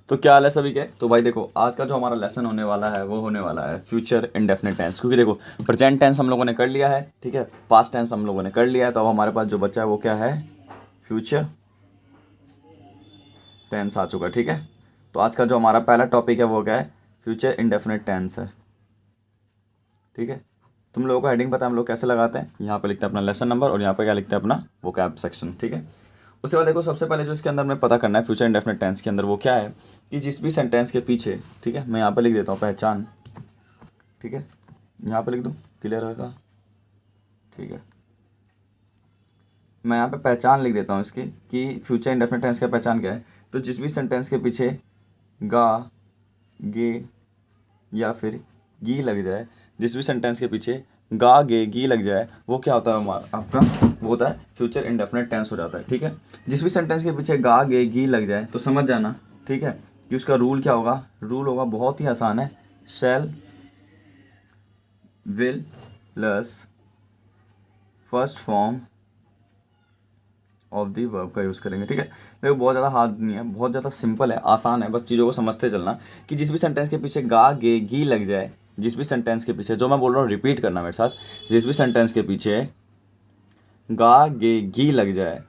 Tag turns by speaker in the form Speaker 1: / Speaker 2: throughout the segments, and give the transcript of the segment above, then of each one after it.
Speaker 1: तो क्या हाल है सभी के। तो भाई देखो, आज का जो हमारा लेसन होने वाला है वो होने वाला है फ्यूचर इंडेफिनिट टेंस। क्योंकि देखो, प्रेजेंट टेंस हम लोगों ने कर लिया है, ठीक है, पास्ट टेंस हम लोगों ने कर लिया है, तो अब हमारे पास जो बचा है वो क्या है, फ्यूचर टेंस आ चुका है, ठीक है। तो आज का जो हमारा पहला टॉपिक है वो क्या है, फ्यूचर इंडेफिनिट टेंस है, ठीक है। तुम लोगों को हेडिंग पता है हम लोग कैसे लगाते हैं, यहाँ पे लिखते हैं अपना लेसन नंबर और यहाँ पे क्या लिखते हैं, अपना वोकैब सेक्शन, ठीक है। उसके बाद देखो, सबसे पहले जो इसके अंदर में पता करना है फ्यूचर इंडेफिनिट टेंस के अंदर वो क्या है, कि जिस भी सेंटेंस के पीछे, ठीक है, मैं यहाँ पे लिख देता हूँ पहचान, ठीक है, यहाँ पे लिख दूँ, क्लियर होगा, ठीक है। मैं यहाँ पे पहचान लिख देता हूँ इसकी, कि फ्यूचर इंडेफिनिट टेंस का पहचान क्या है। तो जिस भी सेंटेंस के पीछे गा, गे या फिर गी लग जाए, जिस भी सेंटेंस के पीछे गा, गे, गी लग जाए, वो क्या होता है हमारा, आपका वो होता है फ्यूचर इंडेफिनिट टेंस हो जाता है, ठीक है। जिस भी सेंटेंस के पीछे गा, गे, गी लग जाए तो समझ जाना, ठीक है, कि उसका रूल क्या होगा। रूल होगा बहुत ही आसान है, shall, will plus first form of the verb का यूज़ करेंगे, ठीक है। देखो, बहुत ज़्यादा हार्ड नहीं है, बहुत ज़्यादा सिंपल है, आसान है, बस चीज़ों को समझते चलना। कि जिस भी सेंटेंस के पीछे गा, गे, गी लग जाए, जिस भी सेंटेंस के पीछे, जो मैं बोल रहा हूँ रिपीट करना मेरे साथ, जिस भी सेंटेंस के पीछे गा, गे, गी लग जाए,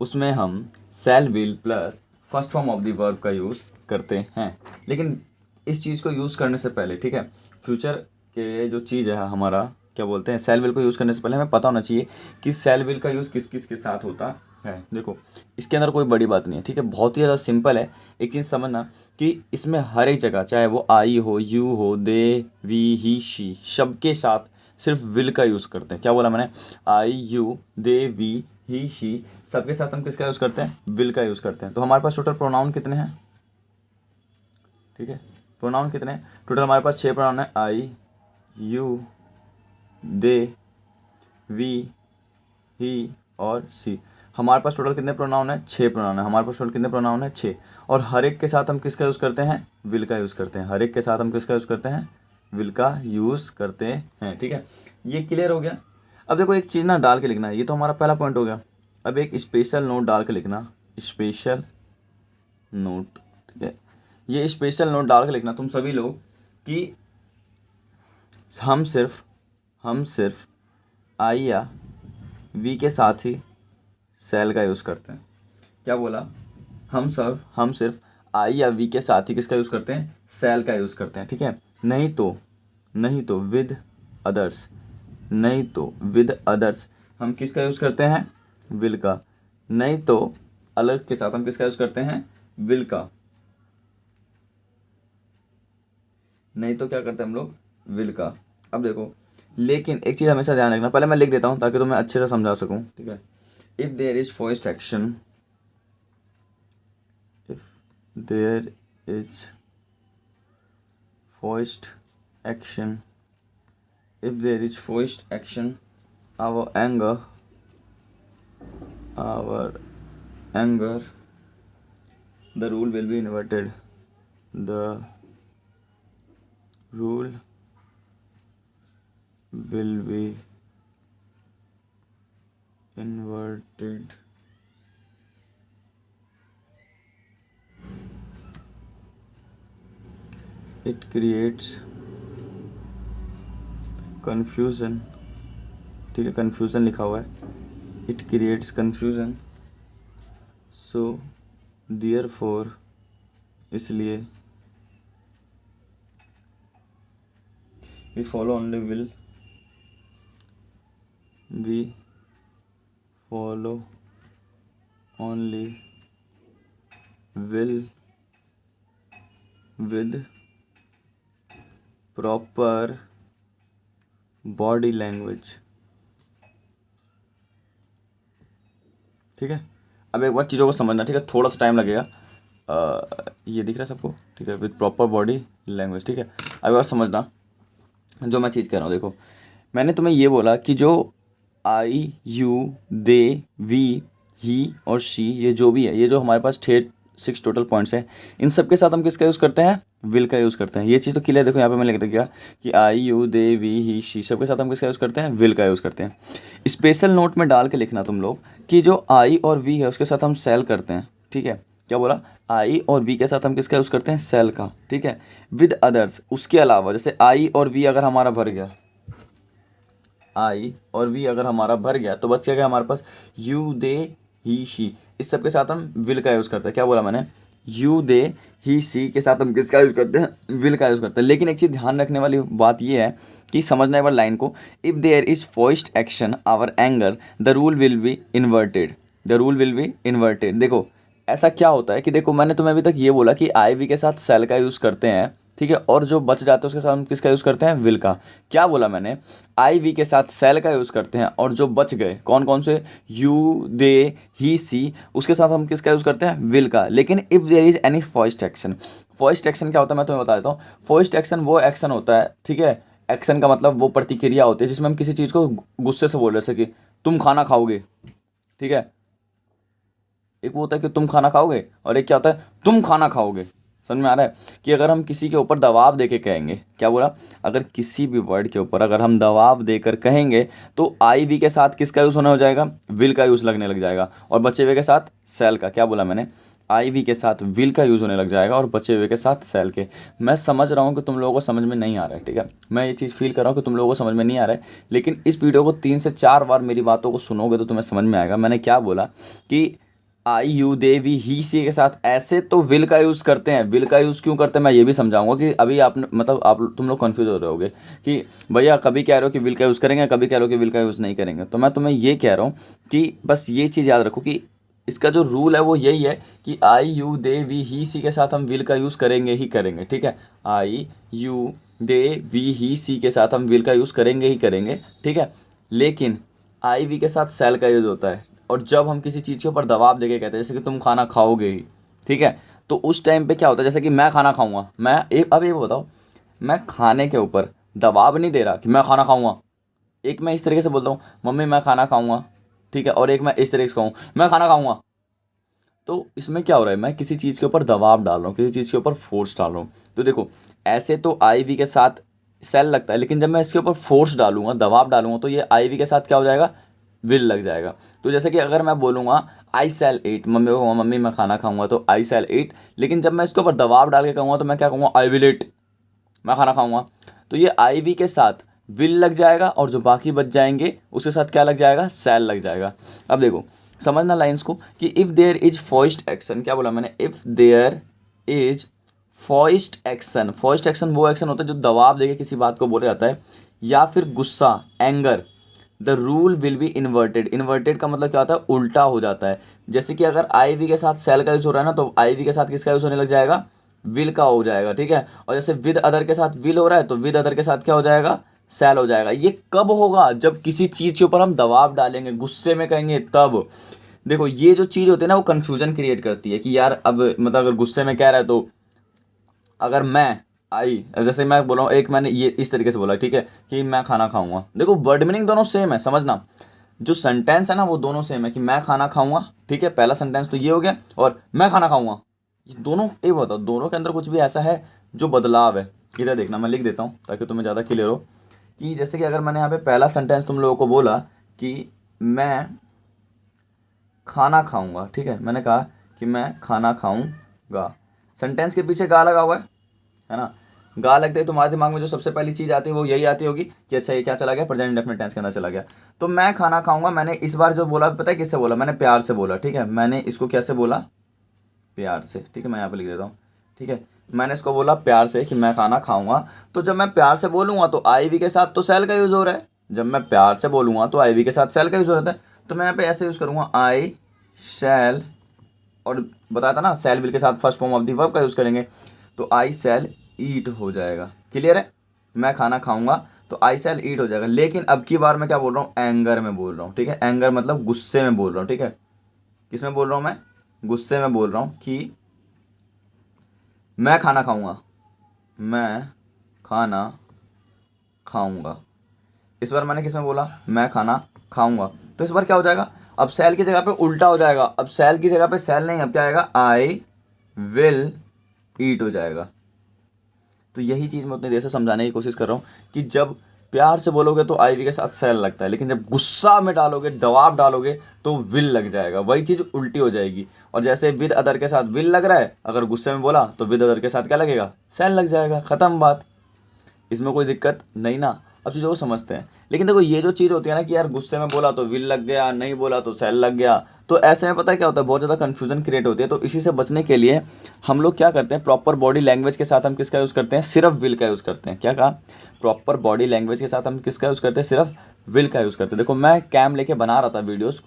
Speaker 1: उसमें हम shall, will plus first form of the verb का यूज़ करते हैं। लेकिन इस चीज़ को यूज़ करने से पहले, ठीक है, फ्यूचर के जो चीज़ है हमारा, क्या बोलते हैं, शैल, विल को यूज़ करने से पहले हमें पता होना चाहिए कि शैल, विल का यूज़ किस किस के साथ होता है। देखो, इसके अंदर कोई बड़ी बात नहीं है, ठीक है, बहुत ही ज़्यादा सिंपल है। एक चीज़ समझना कि इसमें हर एक जगह, चाहे वो आई हो, यू हो, दे, वी, ही, शी, शब्द के साथ सिर्फ विल का यूज़ करते हैं। क्या बोला मैंने, I, you, they, we, he, she, सबके साथ हम किसका यूज़ करते हैं, विल का यूज़ करते हैं। तो हमारे पास टोटल प्रोनाउन कितने हैं, ठीक है, प्रोनाउन कितने हैं टोटल, हमारे पास 6 प्रोनाउन है, आई, यू, दे, वी, ही और सी। हमारे पास टोटल कितने प्रोनाउन है, 6 प्रोनाउन है। हमारे पास टोटल कितने प्रोनाउन है, 6। और हर एक के साथ हम किसका यूज़ करते हैं, विल का यूज़ करते हैं। हर एक के साथ हम किसका यूज़ करते हैं, विल का यूज़ करते हैं, ठीक है। ये क्लियर हो गया। अब देखो, एक चीज़ ना डाल के लिखना है, ये तो हमारा पहला पॉइंट हो गया। अब एक स्पेशल नोट डाल के लिखना, स्पेशल नोट, ठीक है। ये स्पेशल नोट डाल के लिखना तुम सभी लोग, कि हम सिर्फ आई या वी के साथ ही सेल का यूज़ करते हैं। क्या बोला, हम सिर्फ आई या वी के साथ ही किसका यूज़ करते हैं, सेल का यूज़ करते हैं, ठीक है। नहीं तो विद अदर्स, नहीं तो विद अदर्स हम किसका यूज़ करते हैं, विल का। नहीं तो अलग के साथ हम किसका यूज़ करते हैं, विल का। नहीं तो क्या करते हैं हम लोग, विल का। अब देखो, लेकिन एक चीज़ हमेशा ध्यान रखना, पहले मैं लिख देता हूँ ताकि तुम्हें अच्छे से समझा सकूँ, ठीक है। If there is first action, if there is first action, if there is first action, our anger, the rule will be inverted, the rule will be inverted, it creates confusion, ठीक है, confusion लिखा हुआ है, it creates confusion, so therefore, इसलिए we follow only will, we follow only will with proper body language, ठीक है। अब एक बार चीज़ों को समझना, ठीक है, थोड़ा सा टाइम लगेगा। ये दिख रहा है सबको, ठीक है, विद प्रॉपर बॉडी लैंग्वेज, ठीक है। अब एक बार समझना जो मैं चीज़ कह रहा हूँ। देखो, मैंने तुम्हें ये बोला कि जो आई, यू, दे, वी, ही और शी, ये जो भी है, ये जो हमारे पास 6 टोटल पॉइंट्स हैं, इन सब के साथ हम किसका यूज़ करते हैं, विल का यूज़ करते हैं। ये चीज़ तो क्लियर, देखो यहाँ पे मैं लिख दिया कि I, you, they, we, he, she, सब के साथ हम किसका यूज़ करते हैं, विल का यूज़ करते हैं। स्पेशल नोट में डाल के लिखना तुम लोग कि जो आई और वी है उसके साथ हम सेल करते हैं, ठीक है। क्या बोला, आई और वी के साथ हम किसका यूज़ करते हैं, सेल का, ठीक है। विद अदर्स, उसके अलावा, जैसे आई और वी अगर हमारा भर गया, आई और वी अगर हमारा भर गया तो बच गया हमारे पास यू दे ही शी। इस सब के साथ हम विल का यूज़ करते हैं। क्या बोला मैंने, यू दे ही सी के साथ हम किसका यूज़ करते हैं, विल का यूज़ करते हैं। लेकिन एक चीज़ ध्यान रखने वाली बात ये है कि समझना एक बार लाइन को, if there is first action our anger the rule will be inverted, the rule will be inverted. देखो ऐसा क्या होता है कि देखो मैंने तुम्हें अभी तक ये बोला कि आई वी के साथ सेल का यूज़ करते हैं, ठीक है, और जो बच जाते हैं उसके साथ हम किसका यूज़ करते हैं, विल का। क्या बोला मैंने, आई वी के साथ सेल का यूज़ करते हैं और जो बच गए कौन कौन से, यू दे ही सी, उसके साथ हम किसका यूज़ करते हैं, विल का। लेकिन if there is any first action, first action क्या होता है मैं तुम्हें बता देता हूँ। फर्स्ट एक्शन वो एक्शन होता है, ठीक है, एक्शन का मतलब वो प्रतिक्रिया होती है जिसमें हम किसी चीज़ को गुस्से से बोल रहे, जैसे कि तुम खाना खाओगे, ठीक है। एक वो होता है कि तुम खाना खाओगे और एक क्या होता है, तुम खाना खाओगे। समझ में आ रहा है कि अगर हम किसी के ऊपर दबाव देके कहेंगे, क्या बोला, अगर किसी भी वर्ड के ऊपर अगर हम दबाव देकर कहेंगे तो आई वी के साथ किसका यूज़ होने हो जाएगा, विल का यूज़ लगने लग जाएगा, और बचे हुए के साथ सेल का। क्या बोला मैंने, आई वी के साथ विल का यूज़ होने लग जाएगा और बचे हुए के साथ सेल के। मैं समझ रहा हूँ कि तुम लोगों को समझ में नहीं आ रहा है, ठीक है, मैं ये चीज़ फील कर रहा हूँ कि तुम लोगों को समझ में नहीं आ रहा है, लेकिन इस वीडियो को 3 से 4 बार मेरी बातों को सुनोगे तो तुम्हें समझ में आएगा। मैंने क्या बोला कि आई यू दे वी ही सी के साथ ऐसे तो विल का यूज़ करते हैं। विल का यूज़ क्यों करते हैं मैं ये भी समझाऊंगा, कि अभी आप मतलब आप तुम लोग कंफ्यूज हो रहे होगे कि भैया कभी कह रहे हो कि विल का यूज़ करेंगे, कभी कह रहे हो कि विल का यूज़ नहीं करेंगे। तो मैं तुम्हें ये कह रहा हूँ कि बस ये चीज़ याद रखो कि इसका जो रूल है वो यही है कि आई यू दे वी ही सी के साथ हम विल का यूज़ करेंगे ही करेंगे, ठीक है। आई यू दे वी ही सी के साथ हम विल का यूज़ करेंगे ही करेंगे, ठीक है। लेकिन आई वी के साथ सेल का यूज़ होता है, और जब हम किसी चीज़ के ऊपर दबाव देके कहते हैं, जैसे कि तुम खाना खाओगे ही, ठीक है, तो उस टाइम पे क्या होता है, जैसे कि मैं खाना खाऊंगा, मैं अब ये बताओ, मैं खाने के ऊपर दबाव नहीं दे रहा कि मैं खाना खाऊंगा। एक मैं इस तरीके से बोलता हूँ मम्मी मैं खाना खाऊंगा, ठीक है, और एक मैं इस तरीके से कहूँ मैं खाना खाऊंगा। तो इसमें क्या हो रहा है, मैं किसी चीज़ के ऊपर दबाव डाल रहा हूँ, किसी चीज़ के ऊपर फोर्स डाल रहा हूँ। तो देखो ऐसे तो आई वी के साथ सेल लगता है, लेकिन जब मैं इसके ऊपर फोर्स डालूंगा, दबाव डालूंगा, तो ये आई वी के साथ क्या हो जाएगा, विल लग जाएगा। तो जैसे कि अगर मैं बोलूँगा आई सेल ईट, मम्मी को कहूँगा मम्मी मैं खाना खाऊंगा, तो आई सेल ईट, लेकिन जब मैं इसके ऊपर दबाव डाल के कहूँगा तो मैं क्या कहूँगा, आई विल ईट, मैं खाना खाऊंगा। तो ये आई वी के साथ विल लग जाएगा और जो बाकी बच जाएंगे उसके साथ क्या लग जाएगा, सेल लग जाएगा। अब देखो समझना लाइंस को कि if there is first action, क्या बोला मैंने, if there is first action, first action वो एक्शन होता है जो दबाव देके किसी बात को बोला जाता है, या फिर गुस्सा, anger, the rule will be inverted. Inverted का मतलब क्या होता है, उल्टा हो जाता है। जैसे कि अगर आई वी के साथ सेल का यूज हो रहा है ना, तो आई वी के साथ किसका यूज होने लग जाएगा, विल का हो जाएगा, ठीक है। और जैसे विद अदर के साथ विल हो रहा है तो विद अदर के साथ क्या हो जाएगा, सेल हो जाएगा। ये कब होगा, जब किसी चीज़ के ऊपर हम दबाव डालेंगे, गुस्से में कहेंगे तब। देखो ये जो चीज़ होती है ना वो कन्फ्यूजन क्रिएट करती है कि यार अब मतलब अगर गुस्से में कह रहा है तो अगर मैं आई, जैसे मैं बोला हूँ, एक मैंने ये इस तरीके से बोला, ठीक है, कि मैं खाना खाऊंगा। देखो वर्ड मीनिंग दोनों सेम है, समझना, जो सेंटेंस है ना वो दोनों सेम है कि मैं खाना खाऊंगा, ठीक है, पहला सेंटेंस तो ये हो गया, और मैं खाना खाऊंगा, ये दोनों एक बताओ, दोनों के अंदर कुछ भी ऐसा है जो बदलाव है। इधर देखना मैं लिख देता हूँ ताकि तुम्हें ज़्यादा क्लियर हो कि जैसे कि अगर मैंने यहाँ पे पहला सेंटेंस तुम लोगों को बोला कि मैं खाना खाऊंगा, ठीक है, मैंने कहा कि मैं खाना खाऊंगा, सेंटेंस के पीछे गा लगा हुआ है ना। गा लगते ही तुम्हारे दिमाग में जो सबसे पहली चीज़ आती है वो यही आती होगी कि अच्छा ये क्या चला गया, प्रेजेंट इंडेफिनिट टेंस के अंदर चला गया। तो मैं खाना खाऊंगा, मैंने इस बार जो बोला पता है किससे बोला, मैंने प्यार से बोला, ठीक है, मैंने इसको कैसे बोला, प्यार से, ठीक है, मैं यहाँ पे लिख देता हूँ, ठीक है, मैंने इसको बोला प्यार से कि मैं खाना खाऊंगा। तो जब मैं प्यार से बोलूँगा तो आई वी के साथ तो सेल का यूज़ हो रहा है, जब मैं प्यार से बोलूँगा तो आई वी के साथ सेल का यूज़ हो रहा है। तो मैं यहाँ पे ऐसे यूज़ करूँगा आई शैल, और बताया था ना शैल विल के साथ first form of the verb का यूज़ करेंगे, तो आई शैल ईट हो जाएगा। क्लियर है, मैं खाना खाऊंगा तो आई शैल ईट हो जाएगा। लेकिन अब की बार मैं क्या बोल रहा हूँ, एंगर में बोल रहा हूँ, ठीक है, एंगर मतलब गुस्से में बोल रहा हूँ, ठीक है, किस में बोल रहा हूँ मैं, गुस्से में बोल रहा हूँ कि मैं खाना खाऊंगा, मैं खाना खाऊंगा। इस बार मैंने किस में बोला, मैं खाना खाऊंगा, तो इस बार क्या हो जाएगा, अब सेल की जगह पे उल्टा हो जाएगा, अब सेल की जगह पे सेल नहीं, अब क्या आएगा, आई विल ईट हो जाएगा। तो यही चीज़ मैं उतनी देर से समझाने की कोशिश कर रहा हूँ कि जब प्यार से बोलोगे तो आई वी के साथ सेल लगता है, लेकिन जब गुस्सा में डालोगे, दबाव डालोगे तो विल लग जाएगा, वही चीज़ उल्टी हो जाएगी। और जैसे विद अदर के साथ विल लग रहा है, अगर गुस्से में बोला तो विद अदर के साथ क्या लगेगा, सेल लग जाएगा, ख़त्म बात। इसमें कोई दिक्कत नहीं ना। अब चीज़ों को समझते हैं। लेकिन देखो ये जो चीज़ होती है ना कि यार गुस्से में बोला तो विल लग गया, नहीं बोला तो सेल लग गया, तो ऐसे में पता है क्या होता है, बहुत ज़्यादा कन्फ्यूजन क्रिएट होती है। तो इसी से बचने के लिए हम लोग क्या करते हैं, प्रॉपर बॉडी लैंग्वेज के साथ हम किसका यूज़ करते हैं, सिर्फ विल का यूज़ करते हैं। क्या कहा, प्रॉपर बॉडी लैंग्वेज के साथ हम किसका यूज़ करते हैं, सिर्फ विल का यूज़ करते हैं। देखो मैं कैम लेके बना रहा था वीडियोज़,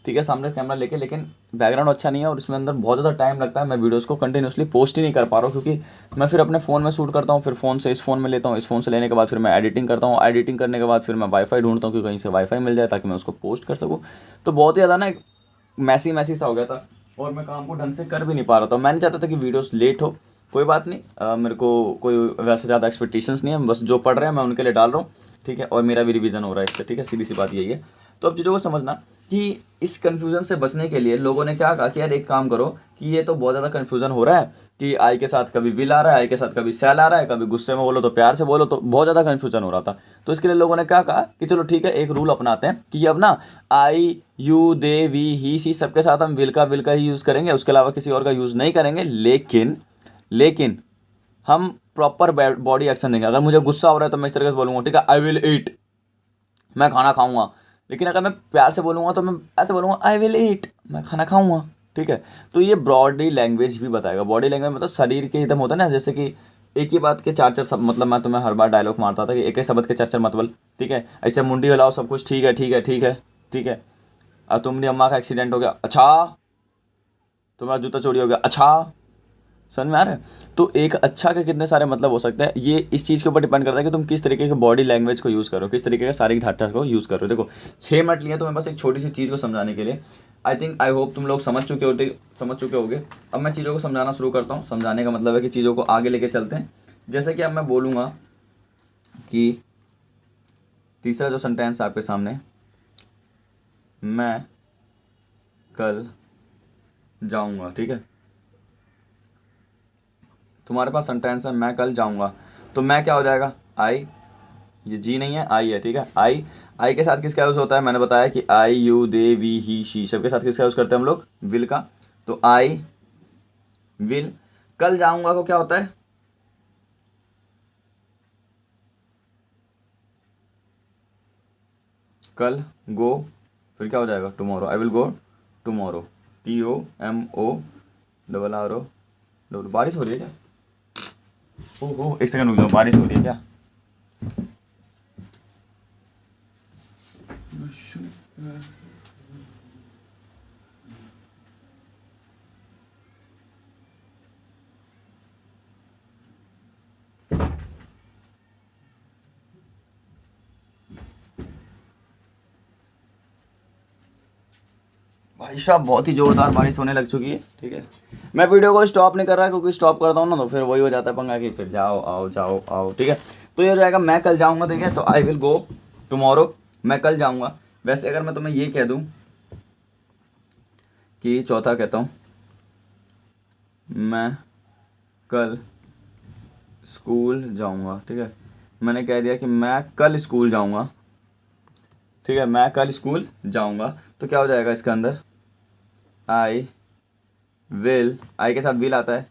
Speaker 1: ठीक है, सामने कैमरा लेके, लेकिन बैकग्राउंड अच्छा नहीं है और इसमें अंदर बहुत ज़्यादा टाइम लगता है। मैं वीडियोस को कंटिन्यूसली पोस्ट ही नहीं कर पा रहा हूँ, क्योंकि मैं फिर अपने फ़ोन में शूट करता हूँ, फिर फ़ोन से इस फ़ोन में लेता हूँ, इस फ़ोन से लेने के बाद फिर मैं एडिटिंग करता हूँ, एडिटिंग करने के बाद फिर मैं वाईफाई ढूंढता हूँ कि कहीं से वाईफाई मिल जाए ताकि मैं उसको पोस्ट कर सकूँ। तो बहुत ही ज़्यादा ना मैसी मैसी सा हो गया था और मैं काम को ढंग से कर भी नहीं पा रहा था। मैं नहीं चाहता था कि वीडियोस लेट हो, कोई बात नहीं, मेरे को कोई वैसे ज़्यादा एक्सपेक्टेशंस नहीं है, बस जो पढ़ रहे हैं मैं उनके लिए डाल रहा हूँ, ठीक है, और मेरा भी रिवीजन हो रहा है इससे, ठीक है, सीधी सी बात यही है। तो अब चीज़ों को समझना कि इस कन्फ्यूज़न से बचने के लिए लोगों ने क्या कहा कि यार एक काम करो कि ये तो बहुत ज़्यादा कन्फ्यूज़न हो रहा है कि आई के साथ कभी विल आ रहा है, आई के साथ कभी सेल आ रहा है, कभी गुस्से में बोलो तो प्यार से बोलो, तो बहुत ज़्यादा कन्फ्यूज़न हो रहा था। तो इसके लिए लोगों ने क्या कहा कि चलो ठीक है, एक रूल अपनाते हैं कि अब ना आई यू दे वी ही सी सबके साथ हम विल का ही यूज़ करेंगे, उसके अलावा किसी और का यूज़ नहीं करेंगे। लेकिन हम प्रॉपर बॉडी एक्शन देंगे। अगर मुझे गुस्सा हो रहा है तो मैं इस तरीके से बोलूँगा, ठीक है, आई विल ईट, मैं खाना खाऊंगा। लेकिन अगर मैं प्यार से बोलूँगा तो मैं ऐसे बोलूँगा, आई विल ईट, मैं खाना खाऊंगा, ठीक है। तो ये बॉडी लैंग्वेज भी बताएगा। बॉडी लैंग्वेज मतलब शरीर के एकदम होता है ना, जैसे कि एक ही बात के चार चार सब मतलब, मैं तुम्हें हर बार डायलॉग मारता था कि एक ही शब्द के चार चार मतलब, ठीक है। ऐसे मुंडी हिलाओ, सब कुछ ठीक है, ठीक है, ठीक है, ठीक है। और तुम्हारी अम्मा का एक्सीडेंट हो गया, अच्छा। तुम्हारा जूता चोरी हो गया, अच्छा। समझ में आ रहा है। तो एक अच्छा के कितने सारे मतलब हो सकते हैं, ये इस चीज़ के ऊपर डिपेंड करता है कि तुम किस तरीके के बॉडी लैंग्वेज को यूज़ करो, किस तरीके का शारीरिक ढांचा को यूज़ करो। देखो 6 मिनट लिए तुम्हें बस एक छोटी सी चीज़ को समझाने के लिए। आई होप तुम लोग समझ चुके होगे। अब मैं चीज़ों को समझाना शुरू करता हूँ। समझाने का मतलब है कि चीज़ों को आगे लेके चलते हैं। जैसे कि अब मैं बोलूँगा कि तीसरा जो सेंटेंस है आपके सामने, मैं कल जाऊँगा, ठीक है। तुम्हारे पास सेंटेंस है मैं कल जाऊँगा, तो मैं क्या हो जाएगा, आई, ये जी नहीं है, आई है, ठीक है। आई के साथ किसका यूज़ होता है, मैंने बताया कि I you they we he she सबके साथ किसका यूज़ करते हैं हम लोग, विल का। तो आई विल, कल जाऊँगा को क्या होता है, कल, गो, फिर क्या हो जाएगा, tomorrow, I will go tomorrow, TOMO, बारिश हो रही है क्या, ओहो एक सेकंड रुक जाओ, बारिश हो रही है क्या। भाई साहब बहुत ही ज़ोरदार बारिश होने लग चुकी है, ठीक है। मैं वीडियो को स्टॉप नहीं कर रहा, क्योंकि स्टॉप करता हूँ ना तो फिर वही हो जाता है पंगा कि फिर जाओ आओ जाओ आओ, ठीक है। तो ये हो जाएगा मैं कल जाऊँगा, ठीक है। तो आई विल गो टुमारो, मैं कल जाऊँगा। वैसे अगर मैं तुम्हें ये कह दूँ कि चौथा कहता हूँ, मैं कल स्कूल जाऊँगा, ठीक है। मैंने कह दिया कि मैं कल स्कूल जाऊँगा, ठीक है, मैं कल स्कूल जाऊँगा। तो क्या हो जाएगा इसके अंदर, आई विल, आई के साथ विल आता है,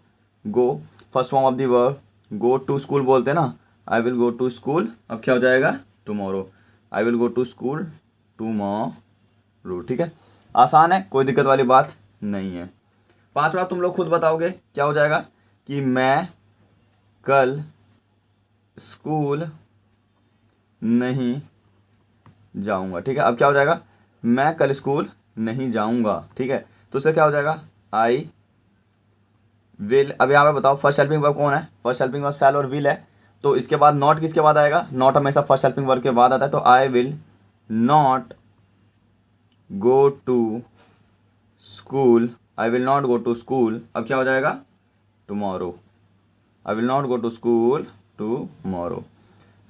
Speaker 1: go first form of the verb, go to school बोलते हैं ना, I will go to school. अब क्या हो जाएगा, tomorrow, I will go to school tomorrow, ठीक है। आसान है, कोई दिक्कत वाली बात नहीं है। पांचवा तुम लोग खुद बताओगे क्या हो जाएगा कि मैं कल स्कूल नहीं जाऊंगा, ठीक है। अब क्या हो जाएगा, मैं कल स्कूल नहीं जाऊंगा, ठीक है। तो उससे क्या हो जाएगा, आई विल। अब यहाँ पे बताओ फर्स्ट हेल्पिंग वर्ब कौन है, फर्स्ट हेल्पिंग वर्ब शैल और विल है। तो इसके बाद नॉट किसके बाद आएगा, नॉट हमेशा फर्स्ट हेल्पिंग वर्ब के बाद आता है। तो I will not go to school, I will not go to school. अब क्या हो जाएगा, tomorrow, I will not go to school tomorrow.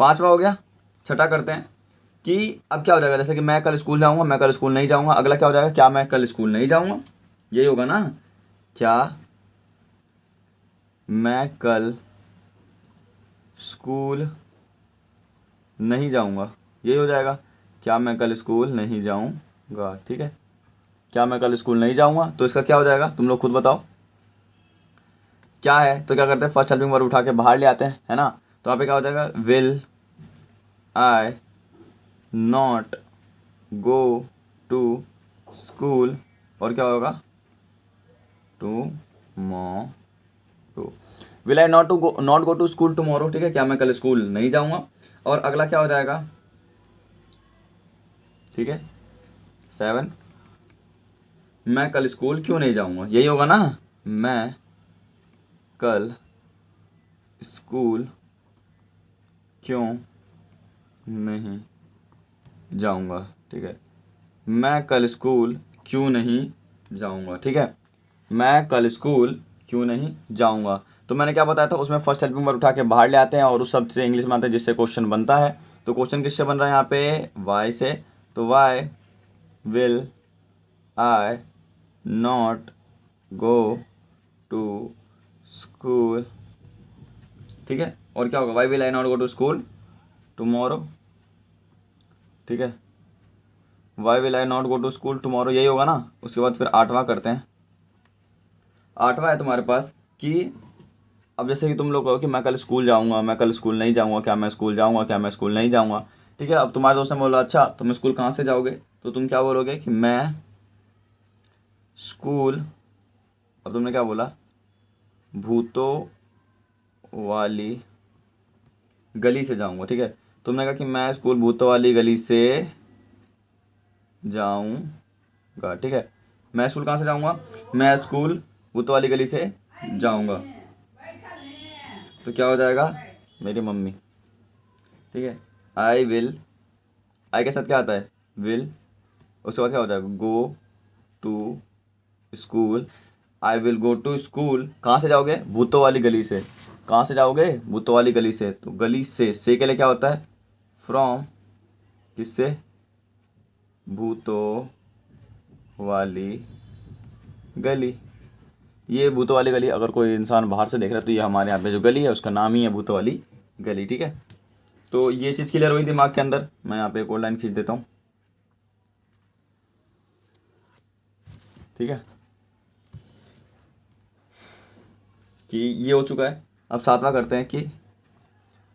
Speaker 1: पांचवा हो गया। छठा करते हैं कि अब क्या हो जाएगा, जैसे कि मैं कल स्कूल जाऊंगा, मैं कल स्कूल नहीं जाऊंगा। अगला क्या हो जाएगा, क्या मैं कल स्कूल नहीं जाऊंगा, यही होगा ना, क्या मैं कल स्कूल नहीं जाऊँगा, यही हो जाएगा। क्या मैं कल स्कूल नहीं जाऊँगा, ठीक है। क्या मैं कल स्कूल नहीं जाऊँगा, तो इसका क्या हो जाएगा, तुम लोग खुद बताओ क्या है। तो क्या करते हैं, फर्स्ट हेल्पिंग वर्ब उठा के बाहर ले आते हैं, है ना। तो यहाँ पे क्या हो जाएगा, will I not go to school, और क्या होगा, tomorrow. Will I not go to school tomorrow, ठीक है। क्या मैं कल स्कूल नहीं जाऊँगा। और अगला क्या हो जाएगा, ठीक है 7, मैं कल स्कूल क्यों नहीं जाऊँगा, यही होगा ना। मैं कल स्कूल क्यों नहीं जाऊँगा, ठीक है। मैं कल स्कूल क्यों नहीं जाऊँगा, ठीक है। मैं कल स्कूल क्यों नहीं जाऊँगा। तो मैंने क्या बताया था, उसमें फर्स्ट हेल्पिंग वर्ब उठा के बाहर ले आते हैं और उस शब्द से इंग्लिश में आते हैं जिससे क्वेश्चन बनता है। तो क्वेश्चन किससे बन रहा है यहाँ पे, वाई से। तो why will I not go to school, ठीक है। और क्या होगा, why will I not go to school tomorrow, ठीक है। Why will I not go to school tomorrow, यही होगा ना। उसके बाद फिर 8वां करते हैं। 8वां है तुम्हारे पास कि अब जैसे कि तुम लोग कहो कि मैं कल स्कूल जाऊँगा, मैं कल स्कूल नहीं जाऊँगा, क्या मैं स्कूल जाऊँगा, क्या मैं स्कूल नहीं जाऊँगा, ठीक है। अब तुम्हारे दोस्त ने बोला अच्छा तुम स्कूल कहाँ से जाओगे, तो तुम क्या बोलोगे कि मैं स्कूल, अब तुमने क्या बोला, भूतों वाली गली से जाऊँगा, ठीक है। तुमने कहा कि मैं स्कूल भूतों वाली गली से जाऊँगा, ठीक है। मैं स्कूल कहाँ से जाऊँगा, मैं स्कूल भूतों वाली गली से जाऊँगा। तो क्या हो जाएगा, मेरी मम्मी, ठीक है। आई विल, आई के साथ क्या आता है, विल। उसके बाद क्या हो जाएगा, go to school. I will go to school, कहाँ से जाओगे, भूतों वाली गली से। कहाँ से जाओगे, भूतों वाली गली से। तो गली से के लिए क्या होता है, फ्रॉम, किससे, भूतों वाली गली। ये भूतों वाली गली, अगर कोई इंसान बाहर से देख रहा है तो ये हमारे यहाँ पे जो गली है उसका नाम ही है भूतों वाली गली, ठीक है। तो ये चीज़ क्लियर हुई दिमाग के अंदर। मैं यहाँ पे एक और लाइन खींच देता हूँ, ठीक है, कि ये हो चुका है। अब 7वां करते हैं कि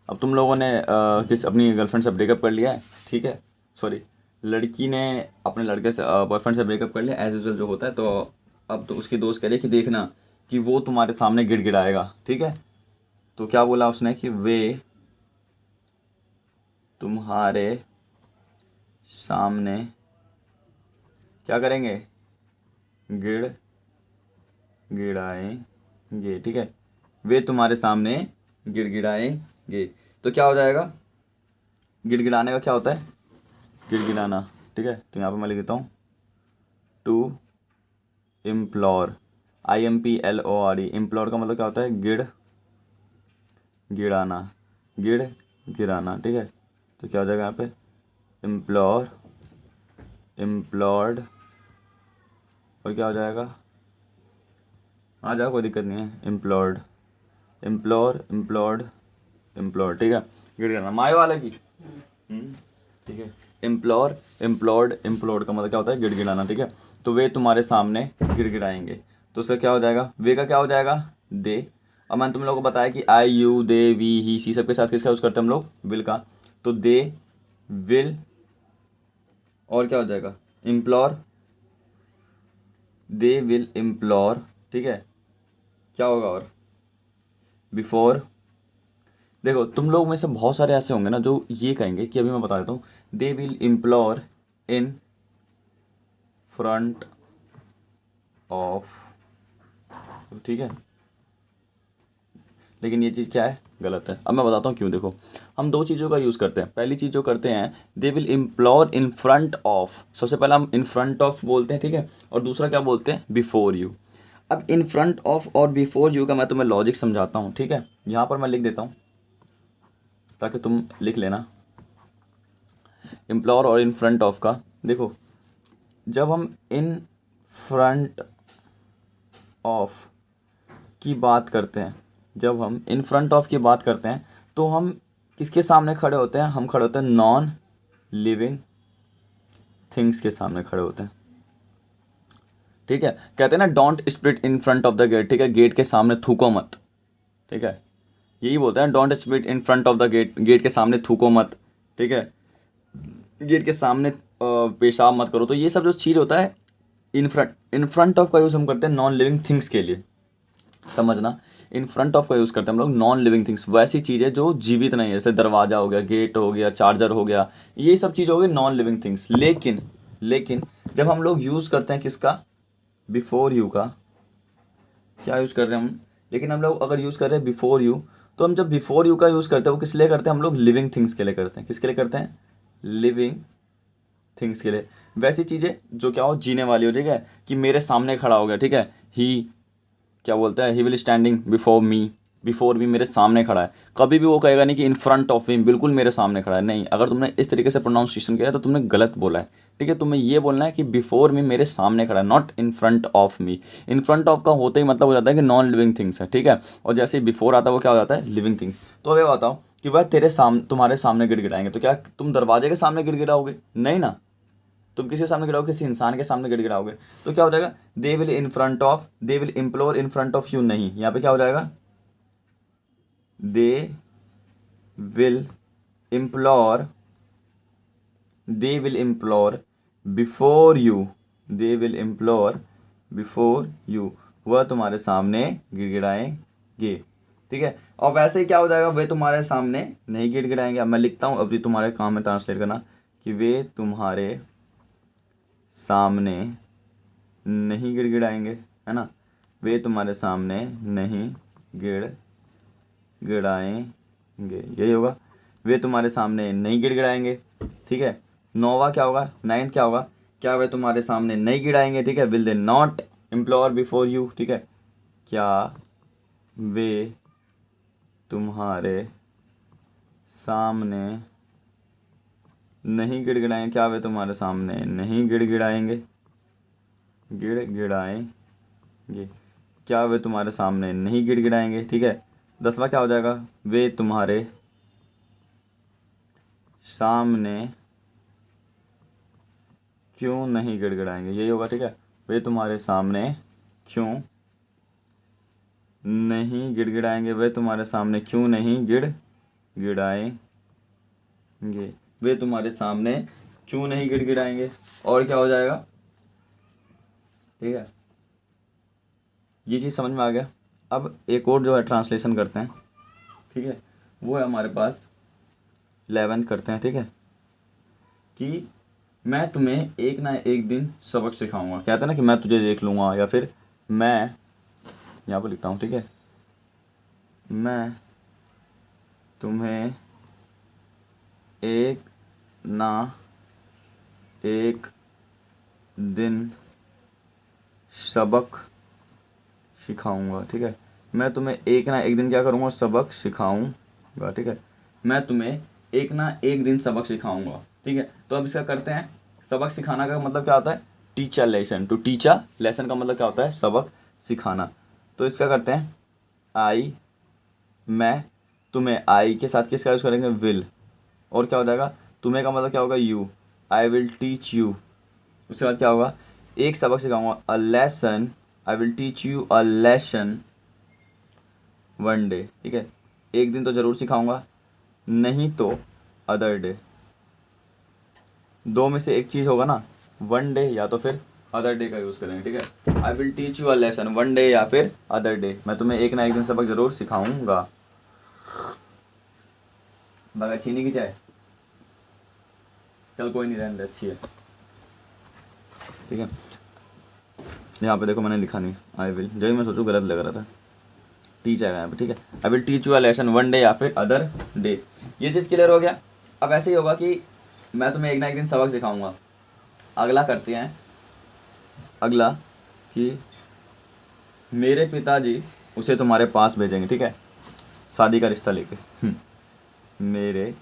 Speaker 1: अब तुम लोगों ने किस अपनी गर्लफ्रेंड से ब्रेकअप कर लिया है, ठीक है। सॉरी, लड़की ने अपने लड़के से बॉयफ्रेंड से ब्रेकअप कर लिया एज यूजल जो होता है। तो अब तो उसकी दोस्त कह रही है कि देखना कि वो तुम्हारे सामने गिड़गिड़ाएगा, ठीक है। तो क्या बोला उसने कि वे तुम्हारे सामने क्या करेंगे, गिड़ गिड़ाएंगे, ठीक है। वे तुम्हारे सामने गिड़गिड़ाएंगे। तो क्या हो जाएगा, गिड़गिड़ाने का क्या होता है, गिड़गिड़ाना, ठीक है। तो यहाँ पे मैं लिख देता हूँ टू इम्प्लोर, IMPLORE। इम्प्लोर का मतलब क्या होता है, गिड़ाना, गिराना, ठीक है। तो क्या हो जाएगा यहाँ पे, इम्प्लोर, इम्प्लॉर्ड, और क्या हो जाएगा, आ जाओ कोई दिक्कत नहीं है, इम्प्लॉर्ड, इम्प्लोर, ठीक है। गिड़गिड़ाना माए वाला की, ठीक है। इम्प्लोर्ड का मतलब क्या होता है, गिड़गिड़ाना, ठीक है। तो वे तुम्हारे सामने गिड़गिड़ाएंगे। तो उसका क्या हो जाएगा, वे का क्या हो जाएगा, दे। अब मैंने तुम लोगों को बताया कि आई यू दे वी ही सी सबके साथ किसका यूज़ करते हैं हम लोग, विल का। तो दे विल, और क्या हो जाएगा, इम्प्लोर, दे विल इम्प्लोर, ठीक है। क्या होगा, और बिफोर। देखो तुम लोग में से बहुत सारे ऐसे होंगे ना जो ये कहेंगे कि अभी मैं बता देता हूँ, they will implore in front of, ठीक है। लेकिन ये चीज़ क्या है, गलत है। अब मैं बताता हूँ क्यों। देखो हम दो चीज़ों का यूज़ करते हैं। पहली चीज़ जो करते हैं, they will implore in front of, सबसे पहले हम इन फ्रंट ऑफ बोलते हैं, ठीक है। और दूसरा क्या बोलते हैं, बिफोर यू। अब इन फ्रंट ऑफ और बिफोर यू का मैं तुम्हें लॉजिक समझाता हूँ, ठीक है। यहाँ पर मैं लिख देता हूँ ताकि तुम लिख लेना, इम्प्लोर और इन फ्रंट ऑफ का। देखो जब हम इन फ्रंट ऑफ की बात करते हैं, जब हम इन फ्रंट ऑफ की बात करते हैं तो हम किसके सामने खड़े होते हैं? हम खड़े होते हैं नॉन लिविंग थिंग्स के सामने खड़े होते हैं, ठीक है। कहते हैं ना don't spit in front of the gate, ठीक है, गेट के सामने थूको मत, ठीक है, यही बोलते हैं don't spit in front of the gate, gate के सामने थूको मत, ठीक है, गेट के सामने पेशाब मत करो। तो ये सब जो चीज़ होता है इन फ्रंट ऑफ का यूज़ हम करते हैं नॉन लिविंग थिंग्स के लिए, समझना। इन फ्रंट ऑफ का यूज़ करते हैं हम लोग नॉन लिविंग थिंग्स, वैसी चीज़ें जो जीवित नहीं है, जैसे दरवाज़ा हो गया, गेट हो गया, चार्जर हो गया, ये सब चीज़ हो गई नॉन लिविंग थिंग्स। लेकिन जब हम लोग यूज़ करते हैं किसका? बिफोर यू का, क्या यूज़ कर रहे हैं हम? लेकिन हम लोग अगर यूज़ कर रहे हैं बिफोर यू, तो हम जब बिफोर यू का यूज़ करते हैं वो किस लिए करते हैं? हम लोग लिविंग थिंग्स के लिए करते हैं। किसके लिए करते हैं? लिविंग थिंग्स के लिए। वैसी चीज़ें जो क्या हो, जीने वाली हो, ठीक है, कि मेरे सामने खड़ा हो गया, ठीक है, ही क्या बोलता है, he will standing before me, before भी मेरे सामने खड़ा है। कभी भी वो कहेगा नहीं कि इन फ्रंट ऑफ मी, बिल्कुल मेरे सामने खड़ा है, नहीं। अगर तुमने इस तरीके से प्रोनाउंसिएशन किया तो तुमने गलत बोला है, ठीक है। तुम्हें ये बोलना है कि बिफोर मी, मेरे सामने खड़ा है, not in front of me. In front of का होते ही मतलब हो जाता है कि नॉन लिविंग थिंग्स है, ठीक है, और जैसे ही बिफोर आता है वो क्या हो जाता है? Living things. तो अब ये बताओ कि वह तुम्हारे सामने गिड़गिड़ाएंगे, तो क्या तुम दरवाजे के सामने गिड़गिड़ाओगे? नहीं ना, तुम किसी सामने गिड़ाओगे? किसी इंसान के सामने गिड़गिड़ाओगे। तो क्या हो जाएगा? They will in front of, they will implore in front of you, नहीं, यहाँ पे क्या हो जाएगा? They will implore, they will implore before you, they will implore before you, वह तुम्हारे सामने गिड़गिड़ाएंगे, ठीक है। और वैसे ही क्या हो जाएगा? वे तुम्हारे सामने नहीं गिड़गिड़ाएंगे। अब मैं लिखता हूँ, अभी तुम्हारे काम में ट्रांसलेट करना, कि वे तुम्हारे सामने नहीं गिड़गिड़ाएंगे, है ना, वे तुम्हारे सामने नहीं गिड़गिड़ाएंगे, यही होगा, वे तुम्हारे सामने नहीं गिड़गिड़ाएंगे, ठीक है। नौवा क्या होगा? नाइन्थ क्या होगा? क्या वे तुम्हारे सामने नहीं गिड़ाएंगे, ठीक है, will they not implore before you, ठीक है, क्या वे तुम्हारे सामने नहीं गिड़गिड़ाएंगे, क्या वे तुम्हारे सामने नहीं गिड़गिड़ाएंगे, गिड़गिड़ाएंगे, क्या वे तुम्हारे सामने नहीं गिड़गिड़ाएंगे, ठीक है। 10वां क्या हो जाएगा? वे तुम्हारे सामने क्यों नहीं गिड़गिड़ाएंगे, यही होगा, ठीक है, वे तुम्हारे सामने क्यों नहीं गिड़गिड़ाएंगे, वे तुम्हारे सामने क्यों नहीं गिड़गिड़ाएंगे, वे तुम्हारे सामने क्यों नहीं गिड़गिड़ाएंगे। और क्या हो जाएगा, ठीक है, ये चीज़ समझ में आ गया। अब एक और जो है ट्रांसलेशन करते हैं, ठीक है, वो है हमारे पास 11th करते हैं, ठीक है, कि मैं तुम्हें एक ना एक दिन सबक सिखाऊंगा। कहते हैं ना कि मैं तुझे देख लूँगा, या फिर मैं, यहाँ पर लिखता हूँ, ठीक है, मैं तुम्हें एक ना एक दिन सबक सिखाऊंगा, ठीक है, मैं तुम्हें एक ना एक दिन क्या करूँगा? सबक सिखाऊंगा, ठीक है, मैं तुम्हें एक ना एक दिन सबक सिखाऊंगा, ठीक है। तो अब इसका करते हैं, सबक सिखाना का मतलब क्या होता है? Teacher lesson, to teacher lesson का मतलब क्या होता है? सबक सिखाना। तो इसका करते हैं, आई, मैं तुम्हें, आई के साथ किसका यूज़ करेंगे? विल। और क्या हो जाएगा? तुम्हें का मतलब क्या होगा? You, I will teach you. उसके बाद क्या होगा? एक सबक सिखाऊंगा, a lesson, I will teach you a lesson one day, ठीक है, एक दिन तो ज़रूर सिखाऊंगा, नहीं तो अदर डे। दो में से एक चीज़ होगा ना, वन डे या तो फिर अदर डे का यूज़ करेंगे, ठीक है। I will teach you a lesson one day या फिर अदर डे, मैं तुम्हें एक ना एक दिन सबक ज़रूर सिखाऊंगा। बगैर चीनी की चाय, चल कोई नहीं, रहने दे, अच्छी है, ठीक है। यहाँ पे देखो मैंने लिखा नहीं आई विल, जो ही मैं सोचूं गलत लग रहा था, टीच आएगा यहाँ पे, ठीक है। I will teach you a lesson one day या फिर अदर डे, ये चीज़ क्लियर हो गया। अब ऐसे ही होगा कि मैं तुम्हें एक ना एक दिन सबक सिखाऊंगा। अगला करते हैं, अगला कि मेरे पिताजी उसे तुम्हारे पास भेजेंगे, ठीक है, शादी का रिश्ता लेके। मेरे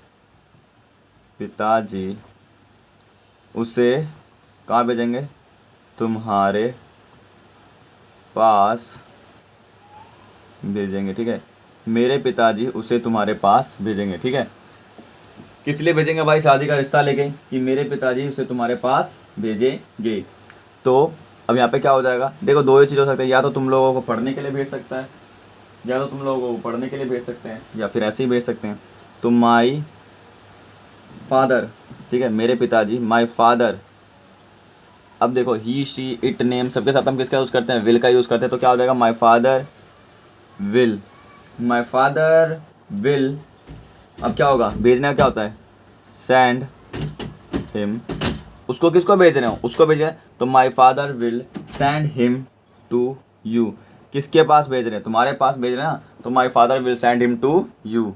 Speaker 1: पिताजी उसे कहाँ भेजेंगे? तुम्हारे पास भेजेंगे, ठीक है, मेरे पिताजी उसे तुम्हारे पास भेजेंगे, ठीक है। किस लिए भेजेंगे भाई? शादी का रिश्ता लेके, कि मेरे पिताजी उसे तुम्हारे पास भेजेंगे। तो अब यहाँ पे क्या हो जाएगा, देखो दो ही चीज़ हो सकती है, या तो तुम लोगों को पढ़ने के लिए भेज सकता है, या तो तुम लोगों को पढ़ने के लिए भेज सकते हैं, या फिर ऐसे ही भेज सकते हैं। तो माई फादर, ठीक है, मेरे पिताजी, माई फादर। अब देखो ही शी इट नेम सबके साथ हम किसका यूज़ करते हैं? विल का यूज़ करते हैं। तो क्या हो जाएगा? माई father will, my father will. अब क्या होगा? भेजना क्या होता है? Send him. उसको किसको भेज रहे हो? उसको भेज रहे हैं, तो my father will send him to you. किसके पास भेज रहे हैं? तुम्हारे पास भेज रहे हैं ना, तो my father will send him to you.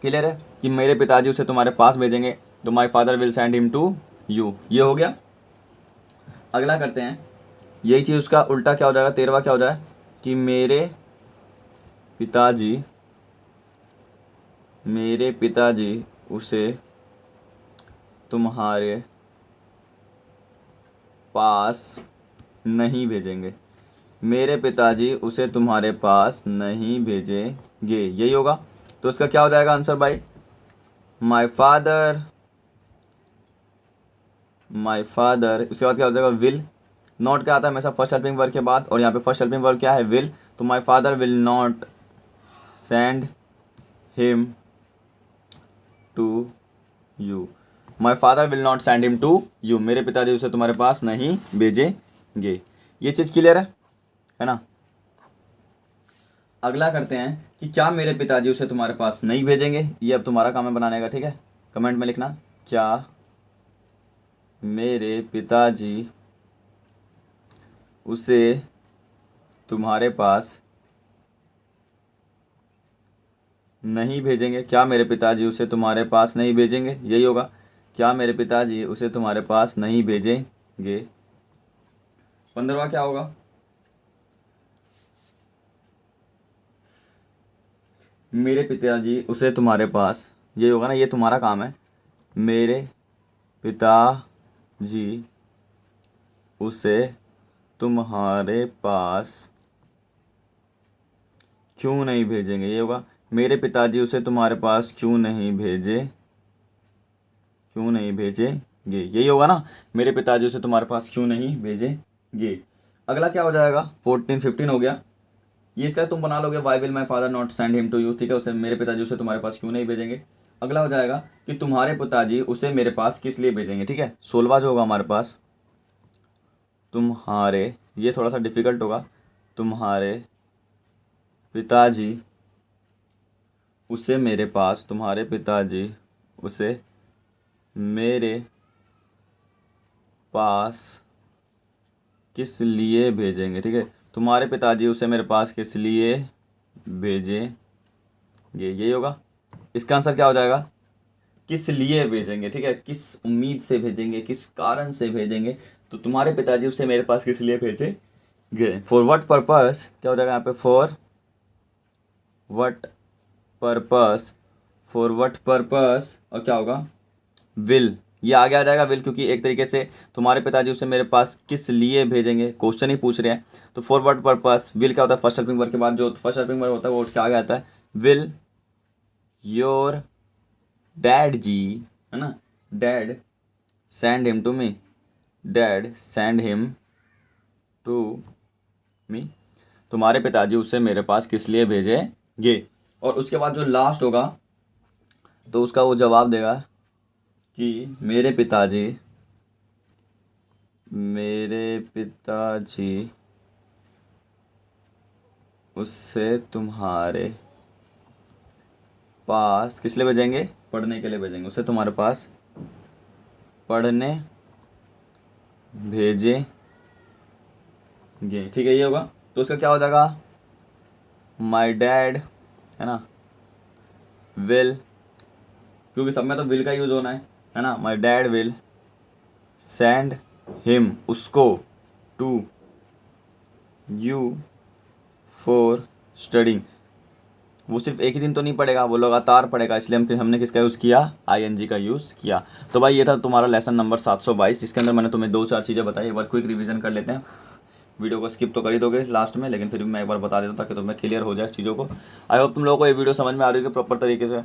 Speaker 1: Clear है कि मेरे पिताजी उसे तुम्हारे पास भेजेंगे, तो my father will send him to you. ये हो गया। अगला करते हैं, यही चीज़ उसका उल्टा क्या हो जाएगा? 13वां क्या हो जाएगा? कि मेरे पिताजी उसे तुम्हारे पास नहीं भेजेंगे। मेरे पिताजी उसे तुम्हारे पास नहीं भेजेंगे, यही होगा। तो इसका क्या हो जाएगा आंसर भाई? माई फादर, उसके बाद क्या हो जाएगा? विल। नॉट क्या आता है हमेशा फर्स्ट हेल्पिंग वर्ब के बाद, और यहाँ पे फर्स्ट हेल्पिंग वर्ब क्या है? विल। तो my father will not send him to you. My father will not send him to you. मेरे पिताजी उसे तुम्हारे पास नहीं भेजेंगे। ये चीज़ क्लियर है ना? अगला करते हैं कि क्या मेरे पिताजी उसे तुम्हारे पास नहीं भेजेंगे। ये अब तुम्हारा काम है बनाने का, ठीक है? कमेंट में लिखना, क्या मेरे पिताजी उसे तुम्हारे पास नहीं भेजेंगे। क्या मेरे पिताजी उसे तुम्हारे पास नहीं भेजेंगे, यही होगा। क्या मेरे पिताजी उसे तुम्हारे पास नहीं भेजेंगे। 15वां क्या होगा? मेरे पिताजी उसे तुम्हारे पास, यही होगा ना, ये तुम्हारा काम है। मेरे पिताजी उसे तुम्हारे पास क्यों नहीं भेजेंगे, ये होगा। मेरे पिताजी उसे तुम्हारे पास क्यों नहीं भेजेंगे, यही होगा ना। मेरे पिताजी उसे तुम्हारे पास क्यों नहीं भेजेंगे। अगला क्या हो जाएगा? 14 15 हो गया। ये इसका तुम बना लोगे, why will my father not send him to you, ठीक है? उसे मेरे पिताजी उसे तुम्हारे पास क्यों नहीं भेजेंगे। अगला हो जाएगा कि तुम्हारे पिताजी उसे मेरे पास किस लिए भेजेंगे, ठीक है? 16वां जो होगा हमारे पास, तुम्हारे, ये थोड़ा सा डिफिकल्ट होगा। तुम्हारे पिताजी उसे मेरे पास, तुम्हारे पिताजी उसे मेरे पास किस लिए भेजेंगे, ठीक है? तुम्हारे पिताजी उसे मेरे पास किस लिए भेजेंगे, यही होगा। इसका आंसर क्या हो जाएगा? किस लिए भेजेंगे, ठीक है? किस उम्मीद से भेजेंगे, किस कारण से भेजेंगे। तो तुम्हारे पिताजी उसे मेरे पास किस लिए भेजेंगे। फॉर व्हाट पर्पस क्या हो जाएगा यहाँ पे? फॉर व्हाट पर्पस, और क्या होगा? विल। ये आगे आ जाएगा विल, क्योंकि एक तरीके से तुम्हारे पिताजी उसे मेरे पास किस लिए भेजेंगे, क्वेश्चन ही पूछ रहे हैं। तो फॉर व्हाट पर्पस, विल क्या होता है? फर्स्ट हेल्पिंग वर्ब के बाद जो फर्स्ट हेल्पिंग वर्ब होता है वो क्या आगे आता है? विल योर डैड जी, है ना? Dad send him to me, dad send him to me. तुम्हारे पिताजी उसे मेरे पास किस लिए भेजेंगे। और उसके बाद जो लास्ट होगा, तो उसका वो जवाब देगा कि मेरे पिताजी उससे तुम्हारे पास किस लिए भेजेंगे? पढ़ने के लिए भेजेंगे। उसे तुम्हारे पास पढ़ने भेजेंगे, ठीक है? ये होगा। तो उसका क्या हो जाएगा? माई डैड, है ना, विल, क्योंकि सब में तो विल का यूज होना है ना। My dad will send him, उसको, टू यू फॉर स्टडिंग। वो सिर्फ एक ही दिन तो नहीं पढ़ेगा, वो लगातार पढ़ेगा, इसलिए हमने किसका यूज़ किया? ING का यूज़ किया। तो भाई ये था तुम्हारा लेसन नंबर 722, जिसके अंदर मैंने तुम्हें 2-4 चीज़ें बताई। एक बार क्विक रिवीजन कर लेते हैं। वीडियो को स्किप तो कर ही दोगे लास्ट में, लेकिन फिर भी मैं एक बार बता देता हूँ ताकि तुम्हें क्लियर हो जाए चीज़ों को। आई होप तुम लोगों को ये वीडियो समझ में आ रही है प्रॉपर तरीके से।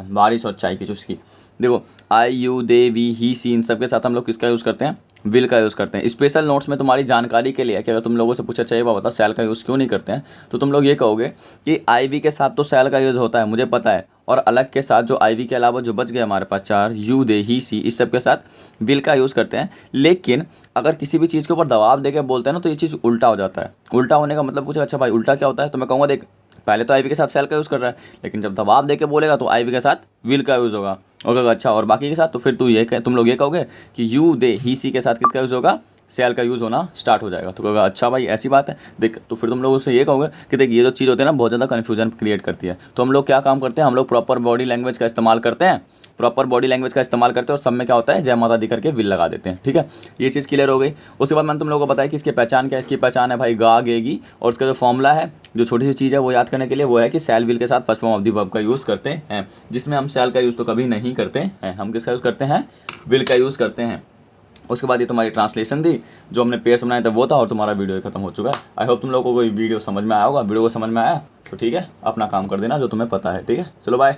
Speaker 1: बारिश और चाय की चुस्की। देखो आई यू दे वी ही सी इन सब के साथ हम लोग किसका यूज़ करते हैं, विल का यूज़ करते हैं। स्पेशल नोट्स में तुम्हारी जानकारी के लिए है कि अगर तुम लोगों से पूछा चाहिए बता शैल का यूज़ क्यों नहीं करते हैं, तो तुम लोग ये कहोगे कि आई वी के साथ तो शैल का यूज़ होता है मुझे पता है, और अलग के साथ जो आई वी के अलावा जो बच गए हमारे पास 4 यू दे ही सी, इस सब के साथ विल का यूज़ करते हैं। लेकिन अगर किसी भी चीज़ के ऊपर दबाव देकर बोलते हैं ना तो ये चीज़ उल्टा हो जाता है। उल्टा होने का मतलब पूछे अच्छा भाई उल्टा क्या होता है, तो मैं कहूँगा देख पहले तो आईवी के साथ सेल का यूज़ कर रहा है, लेकिन जब दबाव देके बोलेगा तो आईवी के साथ विल का यूज़ होगा। ओके अच्छा, और बाकी के साथ तो फिर तुम लोग ये कहोगे कि यू दे ही सी के साथ किसका यूज़ होगा, सेल का यूज़ होना स्टार्ट हो जाएगा। तो कहोगा अच्छा भाई ऐसी बात है देख, तो फिर तुम लोग उससे ये कहोगे कि देख ये जो चीज़ होती है ना बहुत ज़्यादा कन्फ्यूजन क्रिएट करती है। तो हम लोग क्या काम करते हैं, हम लोग प्रॉपर बॉडी लैंग्वेज का इस्तेमाल करते हैं, प्रॉपर बॉडी लैंग्वेज का इस्तेमाल करते हैं और सब में क्या होता है जय माता दी करके विल लगा देते हैं। ठीक है, ये चीज़ क्लियर हो गई। उसके बाद मैंने तुम लोगों को बताया कि इसकी पहचान क्या है। इसकी पहचान है भाई गा गेगी, और उसका जो फॉर्मूला है जो छोटी सी चीज़ है वो याद करने के लिए वो है कि सेल विल के साथ first form of the verb का यूज़ करते हैं, जिसमें हम सेल का यूज़ तो कभी नहीं करते हैं, हम किसका यूज़ करते हैं, विल का यूज़ करते हैं। उसके बाद ये तुम्हारी ट्रांसलेशन थी, जो हमने पेयर्स बनाया था वो था, और तुम्हारा वीडियो खत्म हो चुका है। आई होप तुम लोगों को ये वीडियो समझ में आया होगा। वीडियो को समझ में आया तो ठीक है, अपना काम कर देना जो तुम्हें पता है। ठीक है, चलो बाय।